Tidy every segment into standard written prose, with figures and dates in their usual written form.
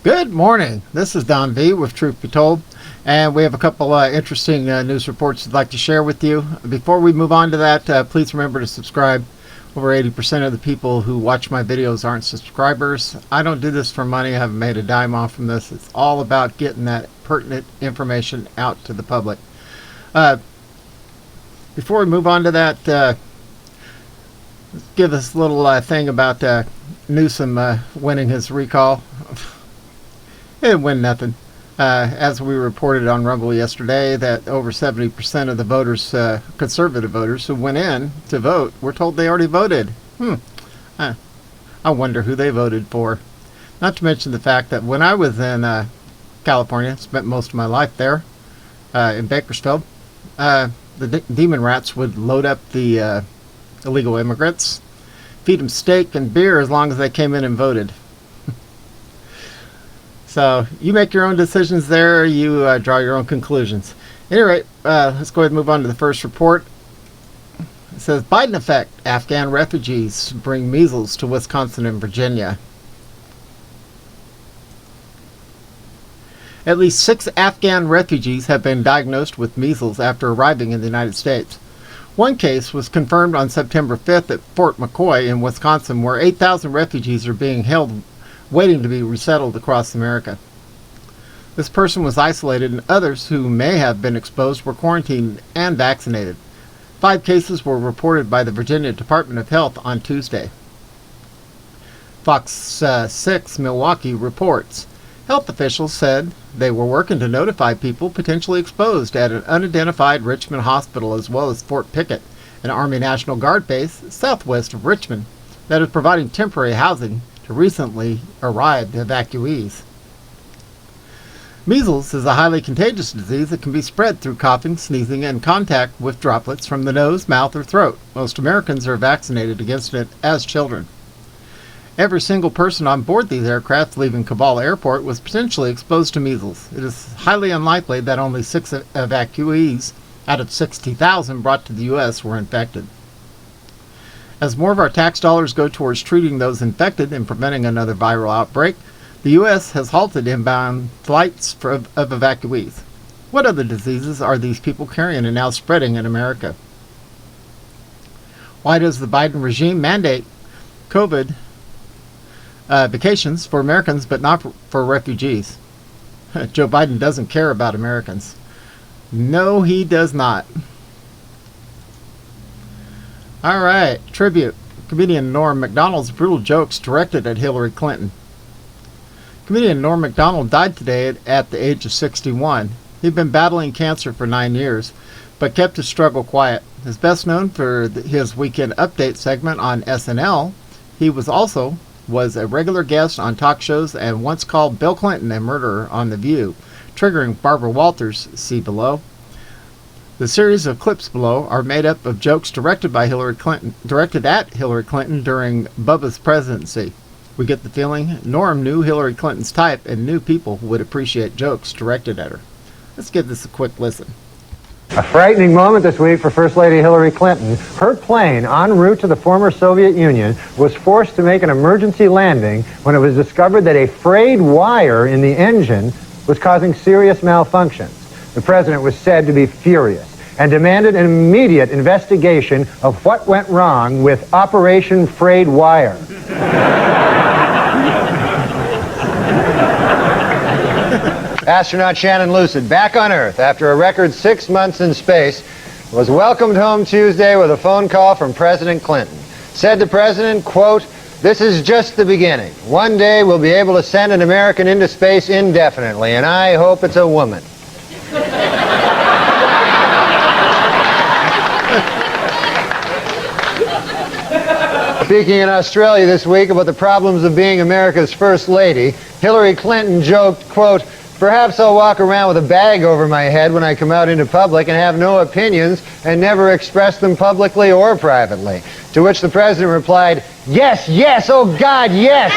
Good morning. This is Don V with Truth Be Told, and we have a couple interesting news reports I'd like to share with you. Before we move on to that, please remember to subscribe. Over 80% of the people who watch my videos aren't subscribers. I don't do this for money. I haven't made a dime off from this. It's all about getting that pertinent information out to the public. Before we move on to that, let's give this little thing about Newsom winning his recall. He didn't win nothing. As we reported on Rumble yesterday, that over 70% of the voters, conservative voters who went in to vote, were told they already voted. I wonder who they voted for. Not to mention the fact that when I was in California, spent most of my life there, in Bakersfield, the demon rats would load up the illegal immigrants, feed them steak and beer as long as they came in and voted. So you make your own decisions there. You draw your own conclusions. At any rate, let's go ahead and move on to the first report. It says, Biden effect. Afghan refugees bring measles to Wisconsin and Virginia. At least 6 Afghan refugees have been diagnosed with measles after arriving in the United States. One case was confirmed on September 5th at Fort McCoy in Wisconsin, where 8,000 refugees are being held waiting to be resettled across America. This person was isolated, and others who may have been exposed were quarantined and vaccinated. 5 cases were reported by the Virginia Department of Health on Tuesday. Fox 6 Milwaukee reports health officials said they were working to notify people potentially exposed at an unidentified Richmond hospital, as well as Fort Pickett, an Army National Guard base southwest of Richmond that is providing temporary housing to recently arrived evacuees. Measles is a highly contagious disease that can be spread through coughing, sneezing, and contact with droplets from the nose, mouth, or throat. Most Americans are vaccinated against it as children. Every single person on board these aircraft leaving Kabul Airport was potentially exposed to measles. It is highly unlikely that only 6 evacuees out of 60,000 brought to the U.S. were infected. As more of our tax dollars go towards treating those infected and preventing another viral outbreak, the U.S. has halted inbound flights of evacuees. What other diseases are these people carrying and now spreading in America? Why does the Biden regime mandate COVID vacations for Americans but not for refugees? Joe Biden doesn't care about Americans. No, he does not. All right, tribute. Comedian Norm Mcdonald's brutal jokes directed at Hillary Clinton. Comedian Norm Mcdonald died today at the age of 61. He'd been battling cancer for 9 years, but kept his struggle quiet. He's best known for his weekend update segment on SNL. He was a regular guest on talk shows and once called Bill Clinton a murderer on The View, triggering Barbara Walters, see below. The series of clips below are made up of jokes directed at Hillary Clinton during Bubba's presidency. We get the feeling Norm knew Hillary Clinton's type and knew people would appreciate jokes directed at her. Let's give this a quick listen. A frightening moment this week for First Lady Hillary Clinton. Her plane en route to the former Soviet Union was forced to make an emergency landing when it was discovered that a frayed wire in the engine was causing serious malfunctions. The president was said to be furious and demanded an immediate investigation of what went wrong with Operation Frayed Wire. Astronaut Shannon Lucid, back on Earth after a record 6 months in space, was welcomed home Tuesday with a phone call from President Clinton. Said the president, quote, "This is just the beginning. One day we'll be able to send an American into space indefinitely, and I hope it's a woman." Speaking in Australia this week about the problems of being America's First Lady, Hillary Clinton joked, quote, "Perhaps I'll walk around with a bag over my head when I come out into public and have no opinions and never express them publicly or privately." To which the president replied, "Yes, yes, oh God, yes!"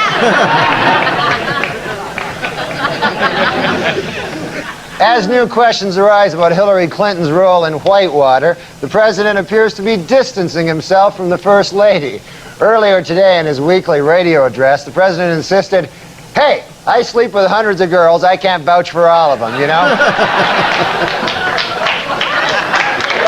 As new questions arise about Hillary Clinton's role in Whitewater, the president appears to be distancing himself from the First Lady. Earlier today in his weekly radio address, the president insisted, "Hey, I sleep with hundreds of girls. I can't vouch for all of them, you know?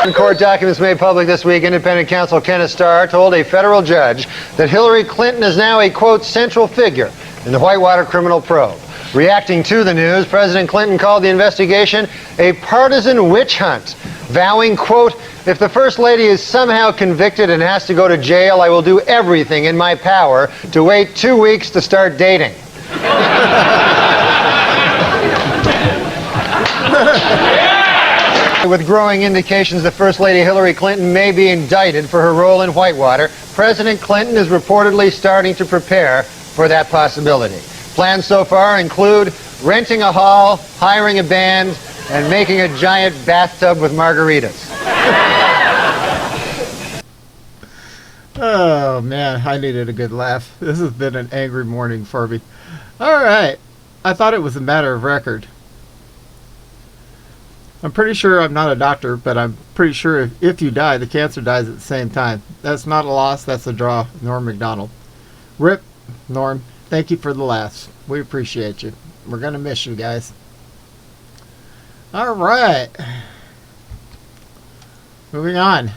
In court documents made public this week, independent counsel Kenneth Starr told a federal judge that Hillary Clinton is now a, quote, central figure in the Whitewater criminal probe. Reacting to the news, President Clinton called the investigation a partisan witch hunt, vowing, quote, if the First Lady is somehow convicted and has to go to jail, I will do everything in my power to wait 2 weeks to start dating. With growing indications that First Lady Hillary Clinton may be indicted for her role in Whitewater, President Clinton is reportedly starting to prepare for that possibility. Plans so far include renting a hall, hiring a band, and making a giant bathtub with margaritas. Oh, man, I needed a good laugh. This has been an angry morning for me. All right. I thought it was a matter of record. I'm pretty sure I'm not a doctor, but I'm pretty sure if you die, the cancer dies at the same time. That's not a loss, that's a draw. Norm Mcdonald. Rip, Norm, thank you for the laughs. We appreciate you. We're going to miss you guys. All right. Moving on.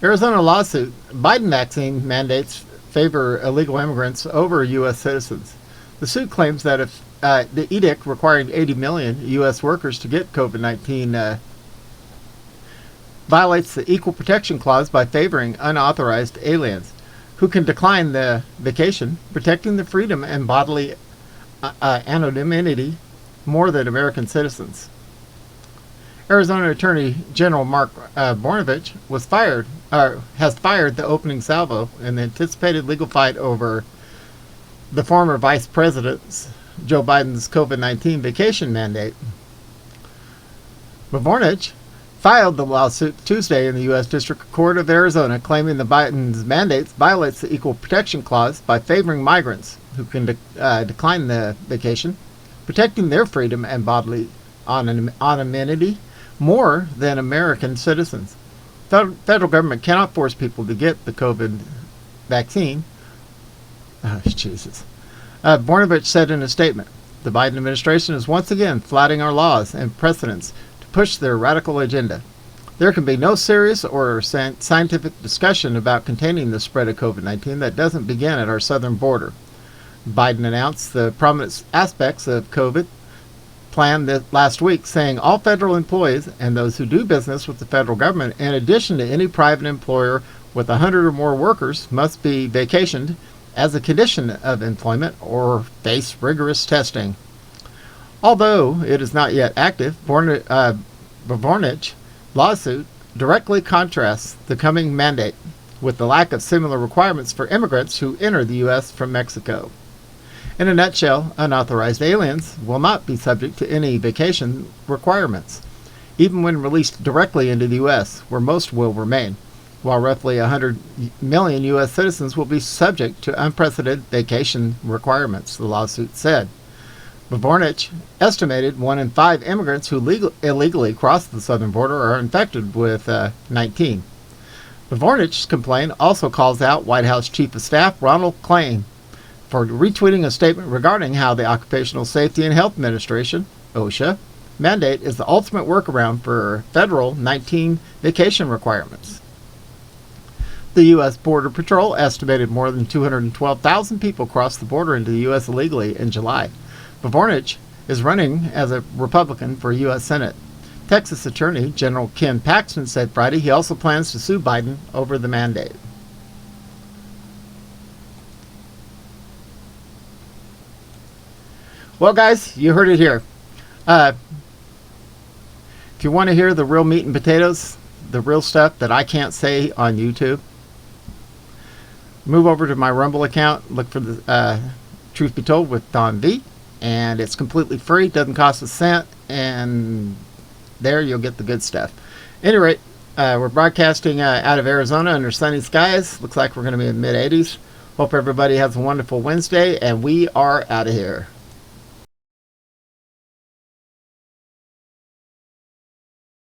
Arizona lawsuit. Biden vaccine mandates favor illegal immigrants over U.S. citizens. The suit claims that if the edict requiring 80 million U.S. workers to get COVID-19 violates the Equal Protection Clause by favoring unauthorized aliens who can decline the vacation, protecting the freedom and bodily anonymity more than American citizens. Arizona Attorney General Mark Bornovich has fired the opening salvo in the anticipated legal fight over the former Vice President's Joe Biden's COVID-19 vacation mandate. Bornovich filed the lawsuit Tuesday in the U.S. District Court of Arizona, claiming the Biden's mandate violates the Equal Protection Clause by favoring migrants who can decline the vacation, protecting their freedom and bodily anonymity more than American citizens. The federal government cannot force people to get the COVID vaccine. Oh, Jesus. Bornovich said in a statement, the Biden administration is once again flouting our laws and precedents to push their radical agenda. There can be no serious or scientific discussion about containing the spread of COVID-19 that doesn't begin at our southern border. Biden announced the prominent aspects of COVID plan last week, saying all federal employees and those who do business with the federal government, in addition to any private employer with 100 or more workers, must be vacationed as a condition of employment or face rigorous testing. Although it is not yet active, Bornovich lawsuit directly contrasts the coming mandate with the lack of similar requirements for immigrants who enter the U.S. from Mexico. In a nutshell, unauthorized aliens will not be subject to any vacation requirements, even when released directly into the U.S., where most will remain, while roughly 100 million U.S. citizens will be subject to unprecedented vacation requirements, the lawsuit said. Bornovich estimated 1 in 5 immigrants who illegally cross the southern border are infected with 19. Bornovich's complaint also calls out White House Chief of Staff Ronald Klain for retweeting a statement regarding how the Occupational Safety and Health Administration, OSHA, mandate is the ultimate workaround for federal 19 vacation requirements. The U.S. Border Patrol estimated more than 212,000 people crossed the border into the U.S. illegally in July. Bornovich is running as a Republican for U.S. Senate. Texas Attorney General Ken Paxton said Friday he also plans to sue Biden over the mandate. Well, guys, you heard it here. If you want to hear the real meat and potatoes, the real stuff that I can't say on YouTube, move over to my Rumble account, look for the Truth Be Told with Don V, and it's completely free, doesn't cost a cent, and there you'll get the good stuff. At any rate, we're broadcasting out of Arizona under sunny skies. Looks like we're going to be in the mid-80s. Hope everybody has a wonderful Wednesday, and we are out of here.